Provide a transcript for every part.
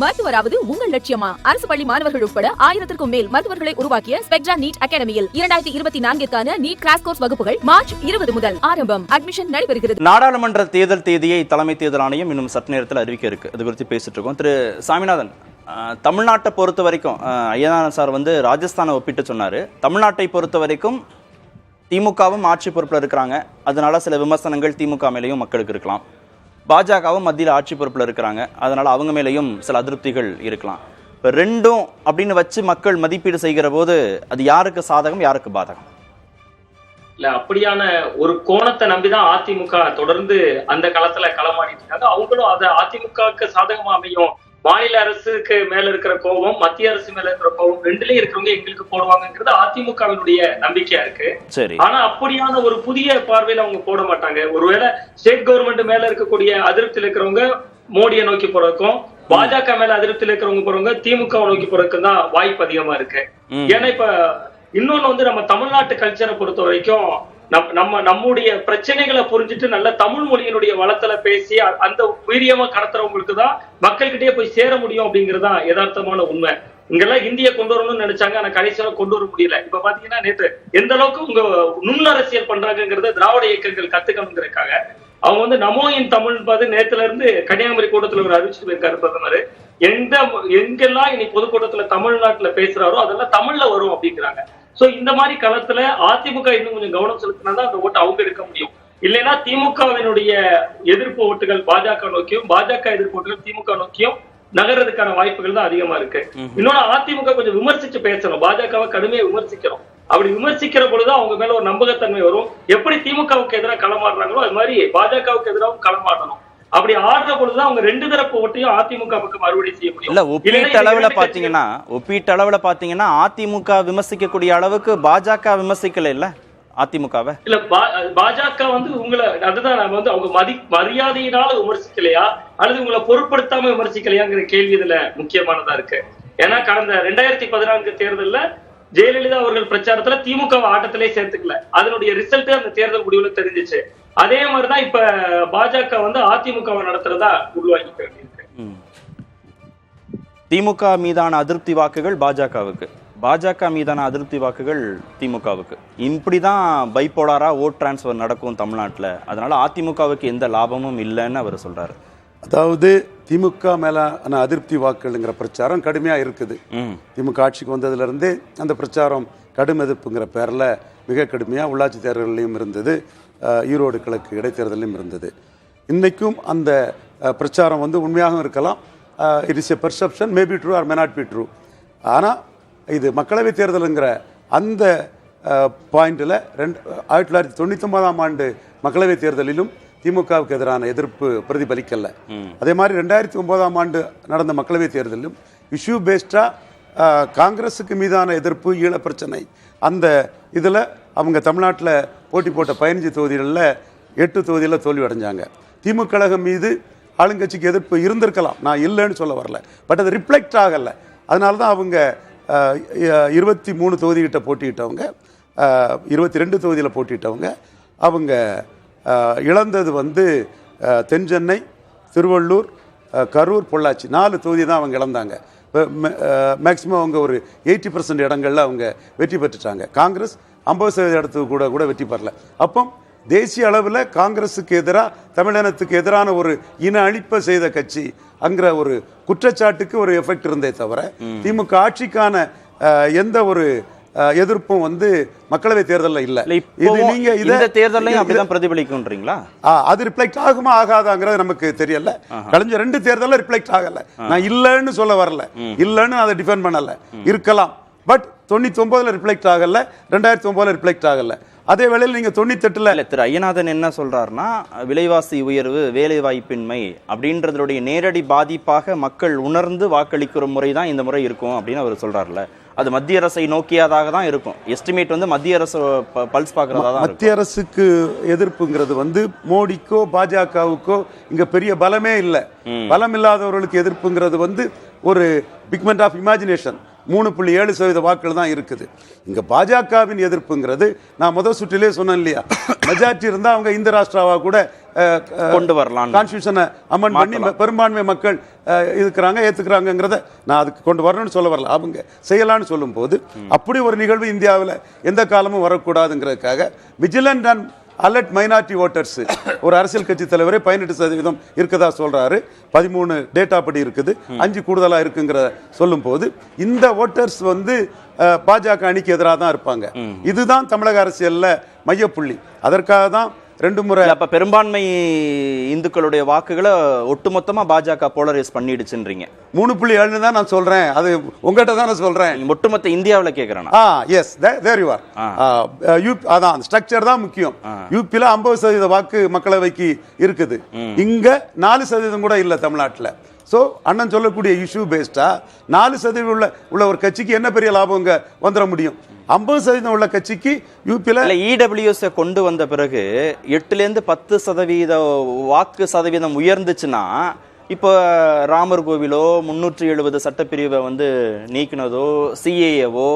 மருத்துவராவது உங்கள் லட்சியமா? அரசு பள்ளி மாணவர்கள் உட்பட 1000க்கும் மேல் மருத்துவர்களை உருவாக்கிய ஸ்பெக்ட்ரா நீட் அகாடமியில் 2024க்கான நீட் கிராஷ் கோர்ஸ் வகுப்புகள் மார்ச் 20 முதல் ஆரம்பம். அட்மிஷன் நடைபெறுகிறது. நாடாளுமன்ற தேர்தல் தேதியை தலைமை தேர்தல் ஆணையம் இன்னும் சற்று நேரத்தில் அறிவிக்க இருக்கு. அது குறித்து பேசிட்டு இருக்கோம். திரு சாமிநாதன், தமிழ்நாட்டை பொறுத்த வரைக்கும் ஐயனார் சார் ராஜஸ்தானை ஒப்பிட்டு சொன்னாரு. தமிழ்நாட்டை பொறுத்த வரைக்கும் திமுகவும் ஆட்சி பொறுப்பில் இருக்கிறாங்க. அதனால சில விமர்சனங்கள் திமுக மேலேயும் மக்களுக்கு இருக்கலாம். பாஜகவும் மத்தியில் ஆட்சி பொறுப்பில் இருக்கிறாங்க. அதனால அவங்க மேலேயும் சில அதிருப்திகள் இருக்கலாம். இப்போ ரெண்டும் அப்படின்னு வச்சு மக்கள் மதிப்பீடு செய்கிற போது அது யாருக்கு சாதகம், யாருக்கு பாதகம்? இல்ல, அப்படியான ஒரு கோணத்தை நம்பிதான் அதிமுக தொடர்ந்து அந்த களத்துல களமாடிட்டு இருக்காங்க. அவங்களும் அதை அதிமுகவுக்கு சாதகமா அமையும். மாநில அரசுக்கு மேல இருக்கிற கோபம், மத்திய அரசு மேல இருக்கிற கோபம், ரெண்டுலயும் இருக்கிறவங்க எங்களுக்கு போடுவாங்கிறது அதிமுகவினுடைய நம்பிக்கையா இருக்கு. ஆனா அப்படியான ஒரு புதிய பார்வையில அவங்க போட மாட்டாங்க. ஒருவேளை ஸ்டேட் கவர்மெண்ட் மேல இருக்கக்கூடிய அதிருப்தியில் இருக்கிறவங்க மோடியை நோக்கி போறதுக்கும், பாஜக மேல அதிருப்தியில் இருக்கிறவங்க போறவங்க திமுக நோக்கி போறதுக்கும் தான் வாய்ப்பு அதிகமா இருக்கு. ஏன்னா இப்ப இன்னொன்னு நம்ம தமிழ்நாட்டு கல்ச்சரை பொறுத்த வரைக்கும் நம்முடைய பிரச்சனைகளை புரிஞ்சுட்டு நல்ல தமிழ் மொழியினுடைய வளத்துல பேசி அந்த வீரியமா கடத்துறவங்களுக்கு தான் மக்கள்கிட்டயே போய் சேர முடியும் அப்படிங்கறதுதான் யதார்த்தமான உண்மை. இங்கெல்லாம் இந்திய கொண்டு வரணும்னு நினைச்சாங்க, ஆனா கடைசியில கொண்டு வர முடியல. இப்ப பாத்தீங்கன்னா நேற்று எந்த அளவுக்கு உங்க நுண்ணரசியல் பண்றாங்கிறத திராவிட இயக்கங்கள் கத்துக்கணுங்கிறதுக்காக அவங்க நமோயின் தமிழ் நேத்துல இருந்து கன்னியாகுமரி கூட்டத்துல ஒரு அறிவிச்சுட்டு போயிருக்காரு பிரதமர். எங்கெல்லாம் இனி பொதுக்கூட்டத்துல தமிழ்நாட்டுல பேசுறாரோ அதெல்லாம் தமிழ்ல வரும் அப்படிங்கிறாங்க. சோ இந்த மாதிரி களத்துல அதிமுக இன்னும் கொஞ்சம் கவனம் செலுத்தினாதான் அந்த ஓட்டு அவங்க எடுக்க முடியும். இல்லைன்னா திமுகவினுடைய எதிர்ப்பு ஓட்டுகள் பாஜக நோக்கியும், பாஜக எதிர்ப்பு ஓட்டுகள் திமுக நோக்கியும் நகர்றதுக்கான வாய்ப்புகள் தான் அதிகமா இருக்கு. இன்னொன்னு அதிமுக கொஞ்சம் விமர்சிச்சு பேசணும், பாஜகவை கடுமையா விமர்சிக்கிறோம். அப்படி விமர்சிக்கிற பொழுது அவங்க மேல ஒரு நம்பகத்தன்மை வரும். எப்படி திமுகவுக்கு எதிராக களமாடுறாங்களோ அது மாதிரி பாஜகவுக்கு எதிராகவும் களமாடணும். அப்படி ஆடுற பொழுதுதான் அவங்க ரெண்டு தரப்பு ஓட்டையும் அதிமுக பக்கம் அறுவடை செய்ய முடியும். இல்ல, ஒப்பீட்டளவுல பாத்தீங்கன்னா அதிமுக விமர்சிக்கக்கூடிய அளவுக்கு பாஜக விமர்சிக்கல இல்ல அதிமுகவை. இல்ல, பாஜக உங்களை அதுதான் அவங்க மரியாதையினால விமர்சிக்கலையா அல்லது உங்களை பொருட்படுத்தாம விமர்சிக்கலையாங்கிற கேள்வி இதுல முக்கியமானதா இருக்கு. ஏன்னா கடந்த 2014 தேர்தல்ல ஜெயலலிதா அவர்கள் பிரச்சாரத்துல திமுக ஆட்டத்திலே சேர்த்துக்கல. அதனுடைய ரிசல்ட் அந்த தேர்தல் முடிவுல தெரிஞ்சிச்சு. அதே மாதிரிதான் இப்ப பாஜக அதிமுகவை நடத்துறதா உருவாக்கிக்க வேண்டியிருக்கு. திமுக மீதான அதிருப்தி வாக்குகள் பாஜகவுக்கு, பாஜக மீதான அதிருப்தி வாக்குகள் திமுகவுக்கு. இப்படிதான் பைபோலாரா ஓட் டிரான்ஸ்பர் நடக்கும் தமிழ்நாட்டில். அதனால அதிமுகவுக்கு எந்த லாபமும் இல்லைன்னு அவர் சொல்றாரு. அதாவது திமுக மேலான அதிருப்தி வாக்குகள்ங்கிற பிரச்சாரம் கடுமையா இருக்குது. திமுக ஆட்சிக்கு வந்ததுல இருந்தே அந்த பிரச்சாரம் கடும் எதிர்ப்புங்கிற பேர்ல மிக கடுமையா உள்ளாட்சி தேர்தலையும் இருந்தது, ஈரோடு கிழக்கு இடைத்தேர்தலையும் இருந்தது. இன்னைக்கும் அந்த பிரச்சாரம் உண்மையாக இருக்கலாம். It is a perception, maybe true R may not be true. ஆனால் இது மக்களவை தேர்தலுங்கிற அந்த பாயிண்டில் 1999ஆம் ஆண்டு மக்களவை தேர்தலிலும் திமுகவுக்கு எதிரான எதிர்ப்பு பிரதிபலிக்கல. அதே மாதிரி 2009ஆம் ஆண்டு நடந்த மக்களவை தேர்தலிலும் இஷ்யூ பேஸ்டா காங்கிரஸுக்கு மீதான எதிர்ப்பு, ஈழ பிரச்சனை, அந்த இதில் அவங்க தமிழ்நாட்டில் போட்டி போட்ட 15 தொகுதிகளில் 8 தொகுதியில் தோல்வி அடைஞ்சாங்க. திமுக கழகம் மீது ஆளுங்கட்சிக்கு எதிர்ப்பு இருந்திருக்கலாம், நான் இல்லைன்னு சொல்ல வரல. பட் அது ரிஃப்ளெக்ட் ஆகலை. அதனால தான் அவங்க 23 தொகுதிகிட்ட போட்டியிட்டவங்க, 22 தொகுதியில் போட்டியிட்டவங்க அவங்க இழந்தது தென் சென்னை, திருவள்ளூர், கரூர், பொள்ளாச்சி 4 தொகுதி தான் அவங்க இழந்தாங்க. மேக்சிமம் அவங்க ஒரு 80% இடங்கள்ல அவங்க வெற்றி பெற்றுட்டாங்க. காங்கிரஸ் 50% இடத்துக்கு கூட வெற்றி பெறல. அப்போ தேசிய அளவில் காங்கிரஸுக்கு எதிராக, தமிழினத்துக்கு எதிரான ஒரு இன அழிப்பை செய்த கட்சி அங்கிற ஒரு குற்றச்சாட்டுக்கு ஒரு எஃபெக்ட் இருந்தே தவிர திமுக ஆட்சிக்கான எந்த ஒரு எதிர்ப்பும் மக்களவை தேர்தலில் இல்ல. இது நீங்க இந்த தேர்தலையும் அப்படிதான் பிரதிபலிக்கும்ன்றீங்களா? அது ரிஃப்ளெக்ட் ஆகுமா ஆகாதாங்கிறது நமக்கு தெரியல. கழிஞ்ச 2 தேர்தலில் ரிஃப்ளெக்ட் ஆகல. நான் இல்லைன்னு சொல்ல வரல, இல்லைன்னு அதை டிஃபெண்ட் பண்ணல. இருக்கலாம், பட் 99ல் ரிஃப்ளெக்ட் ஆகல, 2009ல் ரிஃப்ளெக்ட் ஆகல. அதே வேளையில் நீங்க 98ல் திரு ஐயநாதன் என்ன சொல்றாருன்னா, விலைவாசி உயர்வு, வேலை வாய்ப்பின்மை அப்படின்றதுடைய நேரடி பாதிப்பாக மக்கள் உணர்ந்து வாக்களிக்கிற முறை தான் இந்த முறை இருக்கும் அப்படின்னு அவர் சொல்றாருல. அது மத்திய அரசை நோக்கியதாக தான் இருக்கும். எஸ்டிமேட் மத்திய அரசு பல்ஸ் பார்க்கறதா தான். மத்திய அரசுக்கு எதிர்ப்புங்கிறது மோடிக்கோ பாஜகவுக்கோ இங்க பெரிய பலமே இல்லை. பலம் இல்லாதவர்களுக்கு எதிர்ப்புங்கிறது ஒரு பிக்மெண்ட் ஆஃப் இமேஜினேஷன். 3.7% வாக்குகள் தான் இருக்குது. இங்க பாஜகவின் எதிர்ப்புங்கிறது நான் முதல் சுற்றிலே சொன்னேன் இல்லையா, மெஜாரிட்டி இருந்தா அவங்க இந்த ராஷ்டிராவா கூட கொண்டு வரலாம், கான்ஸ்டிடியூஷனை அமெண்ட் பண்ணி பெரும்பான்மை மக்கள் இருக்கிறாங்க, ஏத்துக்கிறாங்கிறத நான் அதுக்கு கொண்டு வரணும்னு சொல்ல வரல. அவங்க செய்யலாம்னு சொல்லும் போது அப்படி ஒரு நிகழ்வு இந்தியாவில் எந்த காலமும் வரக்கூடாதுங்கிறதுக்காக vigilant and alert minority voters ஒரு அரசியல் கட்சி தலைவரே 18% இருக்கதா சொல்றாரு. 13 டேட்டா படி இருக்குது, 5 கூடுதலா இருக்குங்கிற சொல்லும் போது இந்த ஓட்டர்ஸ் வந்து பாஜக அணிக்கு எதிராக தான் இருப்பாங்க. இதுதான் தமிழக அரசியல்ல மையப்புள்ளி. அதற்காக தான் 2 முறை அப்ப பெரும்பான்மை இந்துக்களுடைய வாக்குகளை ஒட்டுமொத்தமா பாஜக போலரைஸ் பண்ணிடுச்சுன்றீங்க. 3.7 தான் நான் சொல்றேன், அது உங்ககிட்ட தான் நான் சொல்றேன். ஒட்டுமொத்த இந்தியாவில் கேட்கிறேன். Yes, there you are. அதான் ஸ்ட்ரக்சர் தான் முக்கியம். யூபில 50% வாக்கு மக்களவைக்கு இருக்குது, இங்க 4% கூட இல்ல தமிழ்நாட்டில். ஸோ அண்ணன் சொல்லக்கூடிய இஷ்யூ பேஸ்டா 4% உள்ள ஒரு கட்சிக்கு என்ன பெரிய லாபம் இங்க வந்துட முடியும்? 50% உள்ள கட்சிக்கு யூபியில் இடபிள்யூஎஸ் கொண்டு வந்த பிறகு 8லேருந்து 10% வாக்கு சதவீதம் உயர்ந்துச்சுன்னா இப்போ ராமர் கோவிலோ 370 சட்டப்பிரிவை வந்து நீக்கினதோ சிஏஏவோ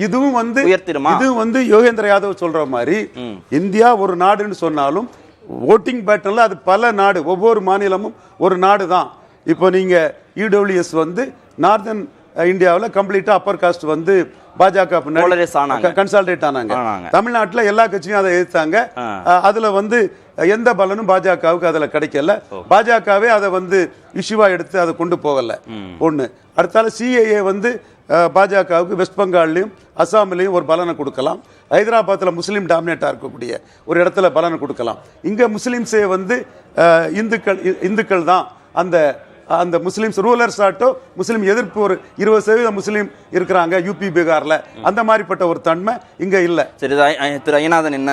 இதுவும் வந்து உயர்த்திடுமா? இதுவும் வந்து யோகேந்திர யாதவ் சொல்ற மாதிரி இந்தியா ஒரு நாடுன்னு சொன்னாலும் ஓட்டிங் பேட்டர்ல அது பல நாடு, ஒவ்வொரு மாநிலமும் ஒரு நாடு தான். இப்போ நீங்க இடபிள்யூஎஸ் வந்து நார்தன் இந்தியாவில் கம்ப்ளீட்டா அப்பர் காஸ்ட் வந்து பாஜக கன்சால்டேட் ஆனாங்க. தமிழ்நாட்டில் எல்லா கட்சியும் அதை எதிர்த்தாங்க. அதுல வந்து எந்த பலனும் பாஜகவுக்கு அதுல கிடைக்கல. பாஜகவே அதை வந்து இஷ்யூவா எடுத்து அதை கொண்டு போகல. ஒண்ணு. அடுத்தால சிஏஏ வந்து பாஜகவுக்கு வெஸ்ட் பெங்கால்லையும் அசாமிலையும் ஒரு பலனை கொடுக்கலாம். ஹைதராபாத்தில் முஸ்லீம் டாமினேட்டா இருக்கக்கூடிய ஒரு இடத்துல பலனை கொடுக்கலாம். இங்க முஸ்லீம்ஸே வந்து இந்துக்கள் தான் அந்த முஸ்லீம்ஸ் ரூலர்ஸ் ஆட்டோ முஸ்லீம் எதிர்ப்பு ஒரு 20% முஸ்லீம் இருக்கிறாங்க யூபி பீகார்ல. அந்த மாதிரிப்பட்ட ஒரு தன்மை இங்க இல்ல. சரி, திரு ஐயநாதன் என்ன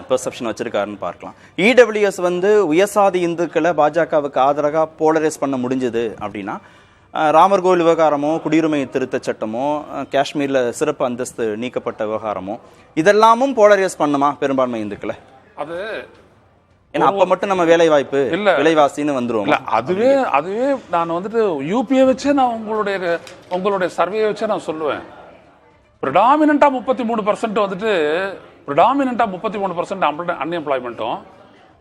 பெர்செப்ஷன் வச்சிருக்காருன்னு பார்க்கலாம். இடபிள்யூஎஸ் வந்து உயர்சாதி இந்துக்களை பாஜகவுக்கு ஆதரவாக போலரைஸ் பண்ண முடிஞ்சது அப்படின்னா, ராமர் கோவில் விவகாரமோ, குடியுரிமை திருத்த சட்டமோ, காஷ்மீர்ல சிறப்பு அந்தஸ்து நீக்கப்பட்ட விவகாரமோ, இதெல்லாமும் போலரைஸ் பண்ணுமா பெரும்பான்மை இந்துக்களை? அது ஏன்னா அப்ப மட்டும் நம்ம வேலை வாய்ப்பு இல்ல விலைவாசின்னு வந்துருவோம். அதுவே நான் வந்துட்டு யூபியை வச்சே நான் உங்களுடைய சர்வே வச்சே நான் சொல்லுவேன். ப்ரிடாமினண்டா 33% வந்துட்டு ப்ரிடாமினண்டா 33% அன்எம்ப்ளாய்மெண்ட்டும்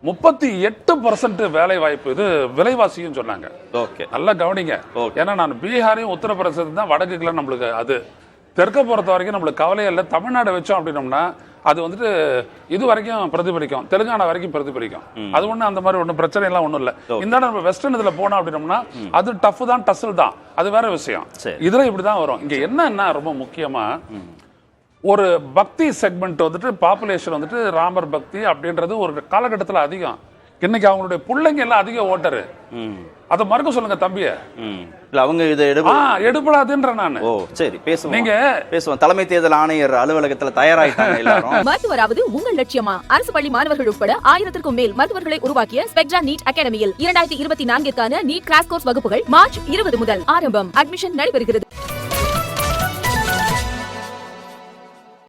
38% வேலை வாய்ப்பு, இது விலைவாசியும் சொன்னாங்க. நல்லா கவனிங்க. ஏன்னா நான் பீகாரையும் உத்தரப்பிரதேசம் தான் வடக்குல நம்மளுக்கு அது தெற்க பொறுத்த வரைக்கும் நம்மளுக்கு கவலையே இல்லை. தமிழ்நாடு வச்சோம் அப்படின்னோம்னா அது வந்துட்டு இது வரைக்கும் பிரதிபலிக்கும், தெலுங்கானா வரைக்கும் பிரதிபலிக்கும். அது ஒண்ணு அந்த மாதிரி ஒன்றும் பிரச்சனை எல்லாம் ஒன்றும் இல்லை. இந்த நம்ம வெஸ்டர்ன் இதுல போனோம் அப்படின்னோம்னா அது டஃப் தான், டசல் தான், அது வேற விஷயம். இதுல இப்படிதான் வரும். இங்க என்ன ரொம்ப முக்கியமா ஒரு பக்தி செக்மெண்ட் வந்துட்டு பாப்புலேஷன் வந்துட்டு ராமர் பக்தி அப்படின்றது ஒரு காலகட்டத்தில் அதிகம். இன்னைக்கு அவங்களுடைய பிள்ளைங்க எல்லாம் அதிக ஓட்டரு. அதை மறுக்க சொல்லுங்க தம்பிய. அவங்க இதை எடுபடாதுன்ற நானு. சரி, பேசுவோம். நீங்க பேசுவோம். தலைமை தேர்தல் ஆணையர் அலுவலகத்துல தயாராயிட்டாங்க எல்லாரும். மருத்துவராவது உங்கள் லட்சியமா? அரசு பள்ளி மாணவர்கள் உட்பட 1000க்கும் மேல் மருத்துவர்களை உருவாக்கிய ஸ்பெக்ட்ரா நீட் அகாடமியில் 2024க்கான நீட் கிராஷ் கோர்ஸ் வகுப்புகள் மார்ச் 20 முதல் ஆரம்பம். அட்மிஷன் நடைபெறுகிறது.